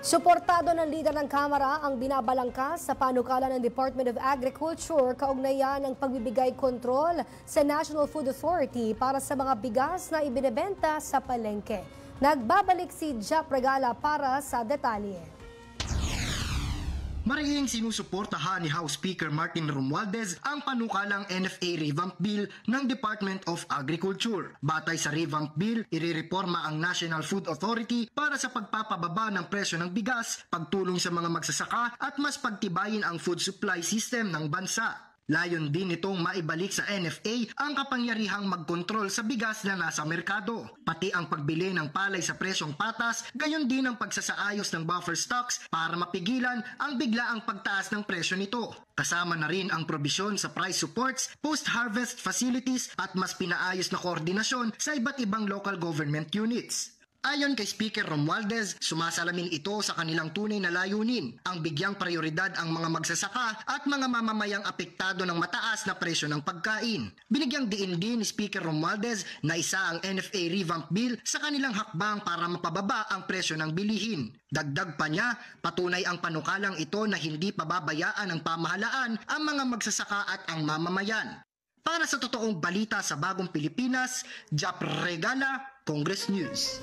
Suportado ng lider ng Kamara ang binabalangkas sa panukala ng Department of Agriculture kaugnayan ng pagbibigay kontrol sa National Food Authority para sa mga bigas na ibinebenta sa palengke. Nagbabalik si Jap Regala para sa detalye. Marihing sinusuportahan ni House Speaker Martin Romualdez ang panukalang NFA Revamp Bill ng Department of Agriculture. Batay sa Revamp Bill, irereforma ang National Food Authority para sa pagpapababa ng presyo ng bigas, pagtulong sa mga magsasaka at mas pagtibayin ang food supply system ng bansa. Layon din itong maibalik sa NFA ang kapangyarihang magkontrol sa bigas na nasa merkado, pati ang pagbili ng palay sa presyong patas, gayon din ang pagsasaayos ng buffer stocks para mapigilan ang biglaang pagtaas ng presyo nito. Kasama na rin ang probisyon sa price supports, post-harvest facilities at mas pinaayos na koordinasyon sa iba't ibang local government units. Ayon kay Speaker Romualdez, sumasalamin ito sa kanilang tunay na layunin, ang bigyang prioridad ang mga magsasaka at mga mamamayang apektado ng mataas na presyo ng pagkain. Binigyang diin din ni Speaker Romualdez na isa ang NFA Revamp Bill sa kanilang hakbang para mapababa ang presyo ng bilihin. Dagdag pa niya, patunay ang panukalang ito na hindi pababayaan ng pamahalaan ang mga magsasaka at ang mamamayan. Para sa totoong balita sa Bagong Pilipinas, Jap Regala, Congress News.